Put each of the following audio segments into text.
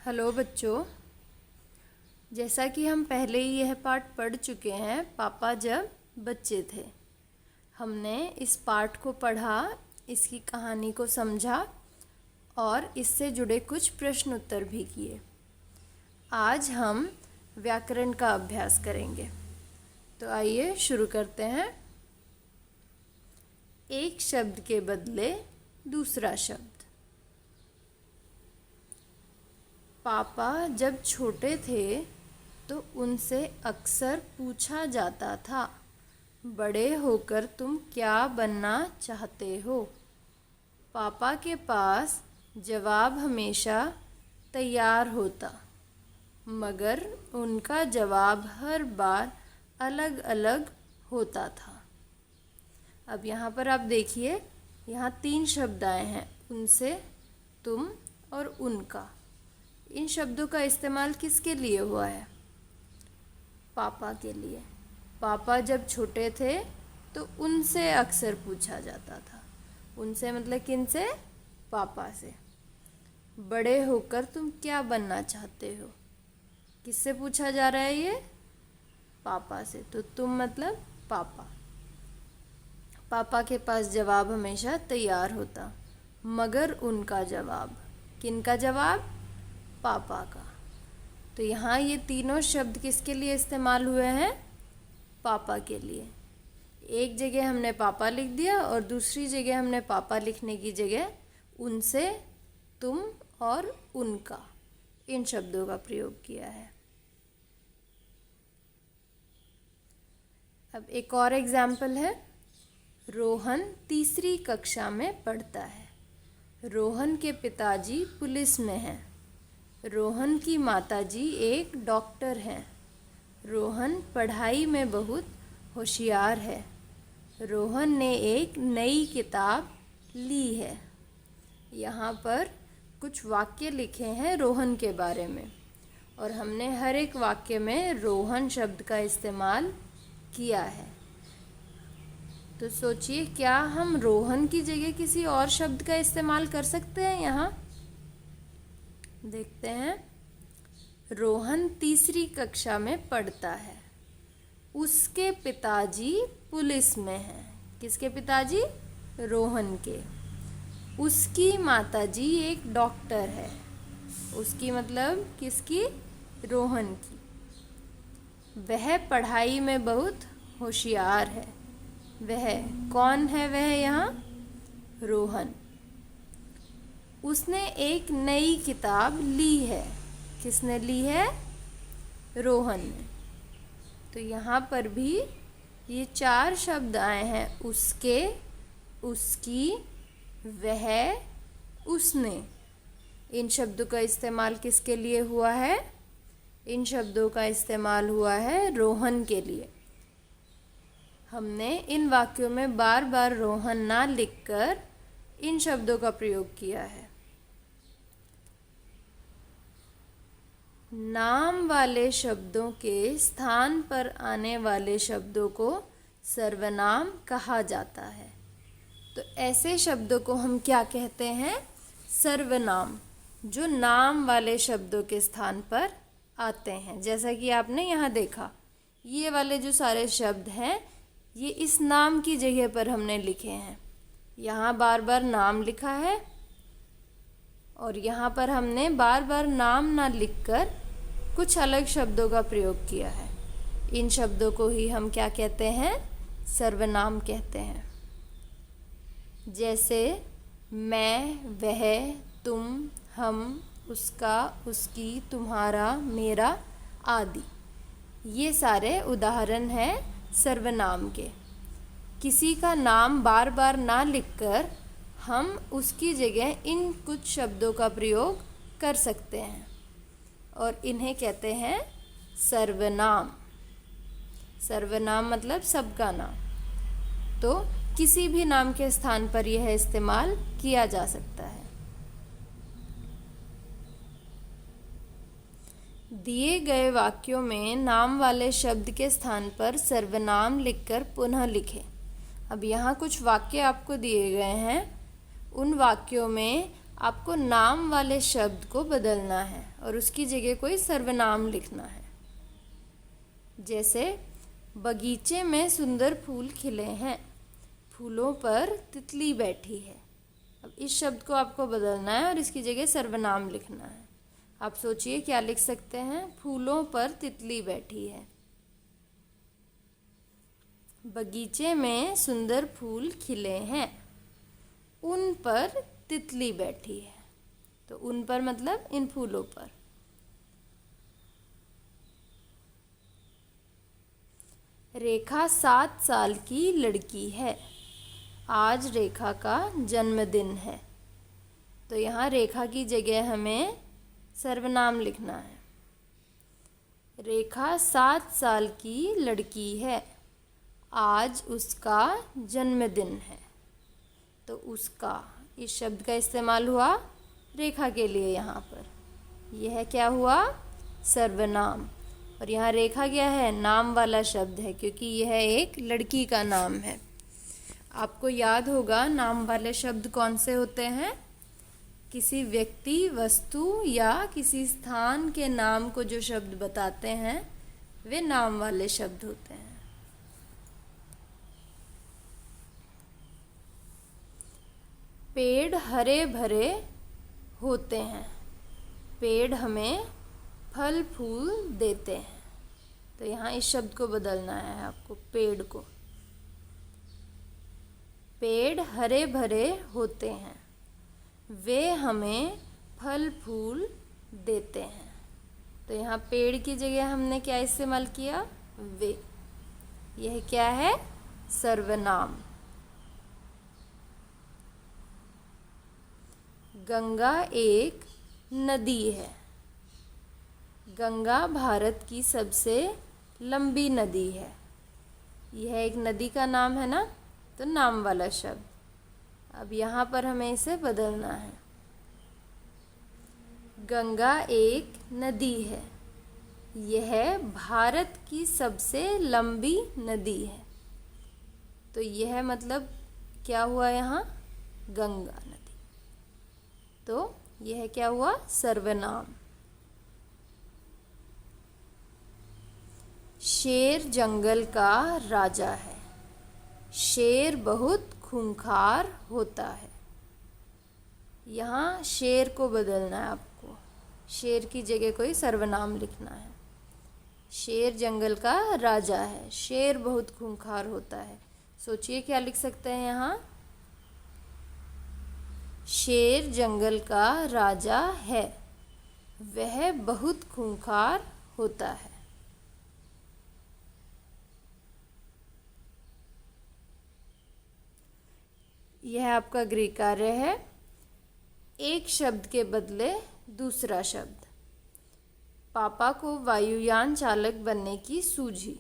Hello बच्चों, जैसा कि हम पहले ही यह पाठ पढ़ चुके हैं, पापा जब बच्चे थे। हमने इस पाठ को पढ़ा, इसकी कहानी को समझा और इससे जुड़े कुछ प्रश्न उत्तर भी किए। आज हम व्याकरण का अभ्यास करेंगे। तो आइए शुरू करते हैं। एक शब्द के बदले दूसरा शब्द। पापा जब छोटे थे तो उनसे अक्सर पूछा जाता था, बड़े होकर तुम क्या बनना चाहते हो। पापा के पास जवाब हमेशा तैयार होता, मगर उनका जवाब हर बार अलग अलग होता था। अब यहाँ पर आप देखिए, यहाँ 3 शब्द आए हैं, उनसे, तुम और उनका। इन शब्दों का इस्तेमाल किसके लिए हुआ है? पापा के लिए। पापा जब छोटे थे तो उनसे अक्सर पूछा जाता था। उनसे मतलब किन से? पापा से। बड़े होकर तुम क्या बनना चाहते हो? किससे पूछा जा रहा है ये? पापा से। तो तुम मतलब पापा। पापा के पास जवाब हमेशा तैयार होता, मगर उनका जवाब, किनका जवाब? पापा का। तो यहाँ ये तीनों शब्द किसके लिए इस्तेमाल हुए हैं? पापा के लिए। एक जगह हमने पापा लिख दिया और दूसरी जगह हमने पापा लिखने की जगह उनसे, तुम और उनका, इन शब्दों का प्रयोग किया है। अब एक और एग्जाम्पल है। रोहन तीसरी कक्षा में पढ़ता है। रोहन के पिताजी पुलिस में हैं। रोहन की माताजी एक डॉक्टर हैं। रोहन पढ़ाई में बहुत होशियार है। रोहन ने एक नई किताब ली है। यहाँ पर कुछ वाक्य लिखे हैं रोहन के बारे में, और हमने हर एक वाक्य में रोहन शब्द का इस्तेमाल किया है। तो सोचिए, क्या हम रोहन की जगह किसी और शब्द का इस्तेमाल कर सकते हैं? यहाँ देखते हैं। रोहन तीसरी कक्षा में पढ़ता है। उसके पिताजी पुलिस में हैं। किसके पिताजी? रोहन के। उसकी माताजी एक डॉक्टर है। उसकी मतलब किसकी? रोहन की। वह पढ़ाई में बहुत होशियार है। वह कौन है? वह यहाँ रोहन। उसने एक नई किताब ली है। किसने ली है? रोहन ने। तो यहाँ पर भी ये 4 शब्द आए हैं, उसके, उसकी, वह, उसने। इन शब्दों का इस्तेमाल किसके लिए हुआ है? इन शब्दों का इस्तेमाल हुआ है रोहन के लिए। हमने इन वाक्यों में बार बार रोहन ना लिखकर इन शब्दों का प्रयोग किया है। नाम वाले शब्दों के स्थान पर आने वाले शब्दों को सर्वनाम कहा जाता है। तो ऐसे शब्दों को हम क्या कहते हैं? सर्वनाम, जो नाम वाले शब्दों के स्थान पर आते हैं। जैसा कि आपने यहाँ देखा, ये वाले जो सारे शब्द हैं, ये इस नाम की जगह पर हमने लिखे हैं। यहाँ बार बार नाम लिखा है, और यहाँ पर हमने बार बार नाम ना लिखकर कुछ अलग शब्दों का प्रयोग किया है। इन शब्दों को ही हम क्या कहते हैं? सर्वनाम कहते हैं। जैसे मैं, वह, तुम, हम, उसका, उसकी, तुम्हारा, मेरा आदि। ये सारे उदाहरण हैं सर्वनाम के। किसी का नाम बार बार ना लिखकर हम उसकी जगह इन कुछ शब्दों का प्रयोग कर सकते हैं, और इन्हें कहते हैं सर्वनाम। सर्वनाम मतलब सबका नाम। तो किसी भी नाम के स्थान पर यह इस्तेमाल किया जा सकता है। दिए गए वाक्यों में नाम वाले शब्द के स्थान पर सर्वनाम लिखकर पुनः लिखें। अब यहाँ कुछ वाक्य आपको दिए गए हैं। उन वाक्यों में आपको नाम वाले शब्द को बदलना है और उसकी जगह कोई सर्वनाम लिखना है। जैसे बगीचे में सुंदर फूल खिले हैं, फूलों पर तितली बैठी है। अब इस शब्द को आपको बदलना है और इसकी जगह सर्वनाम लिखना है। आप सोचिए क्या लिख सकते हैं। फूलों पर तितली बैठी है। बगीचे में सुंदर फूल खिले हैं, उन पर तितली बैठी है। तो उन पर मतलब इन फूलों पर। रेखा 7 साल की लड़की है, आज रेखा का जन्मदिन है। तो यहाँ रेखा की जगह हमें सर्वनाम लिखना है। रेखा 7 साल की लड़की है, आज उसका जन्मदिन है। तो उसका इस शब्द का इस्तेमाल हुआ रेखा के लिए यहाँ पर। यह क्या हुआ? सर्वनाम। और यहाँ रेखा क्या है? नाम वाला शब्द है, क्योंकि यह एक लड़की का नाम है। आपको याद होगा नाम वाले शब्द कौन से होते हैं? किसी व्यक्ति, वस्तु या किसी स्थान के नाम को जो शब्द बताते हैं वे नाम वाले शब्द होते हैं। पेड़ हरे भरे होते हैं, पेड़ हमें फल फूल देते हैं। तो यहाँ इस शब्द को बदलना है आपको, पेड़ को। पेड़ हरे भरे होते हैं, वे हमें फल फूल देते हैं। तो यहाँ पेड़ की जगह हमने क्या इस्तेमाल किया? वे। यह क्या है? सर्वनाम। गंगा एक नदी है, गंगा भारत की सबसे लंबी नदी है। यह एक नदी का नाम है ना, तो नाम वाला शब्द। अब यहाँ पर हमें इसे बदलना है। गंगा एक नदी है, यह भारत की सबसे लंबी नदी है। तो यह मतलब क्या हुआ यहाँ? गंगा नदी। तो यह क्या हुआ? सर्वनाम। शेर जंगल का राजा है, शेर बहुत खूंखार होता है। यहाँ शेर को बदलना है आपको, शेर की जगह कोई सर्वनाम लिखना है। शेर जंगल का राजा है, शेर बहुत खूंखार होता है। सोचिए क्या लिख सकते हैं यहाँ? शेर जंगल का राजा है, वह बहुत खूंखार होता है। यह आपका गृह कार्य है। एक शब्द के बदले दूसरा शब्द। पापा को वायुयान चालक बनने की सूझी,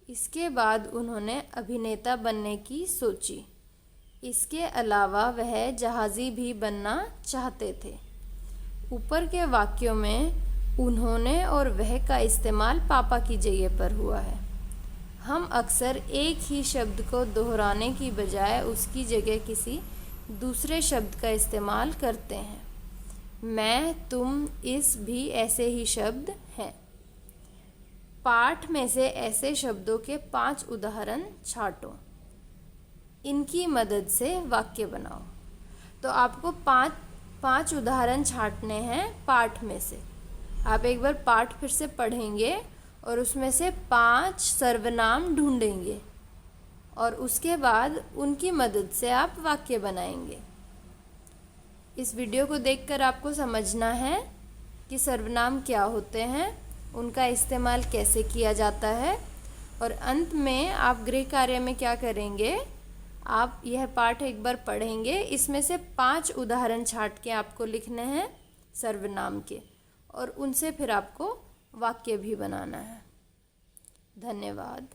इसके बाद उन्होंने अभिनेता बनने की सोची। इसके अलावा वह जहाज़ी भी बनना चाहते थे। ऊपर के वाक्यों में उन्होंने और वह का इस्तेमाल पापा की जगह पर हुआ है। हम अक्सर एक ही शब्द को दोहराने की बजाय उसकी जगह किसी दूसरे शब्द का इस्तेमाल करते हैं। मैं, तुम, इस भी ऐसे ही शब्द हैं। पाठ में से ऐसे शब्दों के 5 उदाहरण छांटो, इनकी मदद से वाक्य बनाओ। तो आपको पाँच उदाहरण छांटने हैं पाठ में से। आप एक बार पाठ फिर से पढ़ेंगे और उसमें से 5 सर्वनाम ढूंढेंगे और उसके बाद उनकी मदद से आप वाक्य बनाएंगे। इस वीडियो को देखकर आपको समझना है कि सर्वनाम क्या होते हैं, उनका इस्तेमाल कैसे किया जाता है, और अंत में आप गृह कार्य में क्या करेंगे। आप यह पाठ एक बार पढ़ेंगे, इसमें से 5 उदाहरण छांट के आपको लिखने हैं सर्वनाम के, और उनसे फिर आपको वाक्य भी बनाना है। धन्यवाद।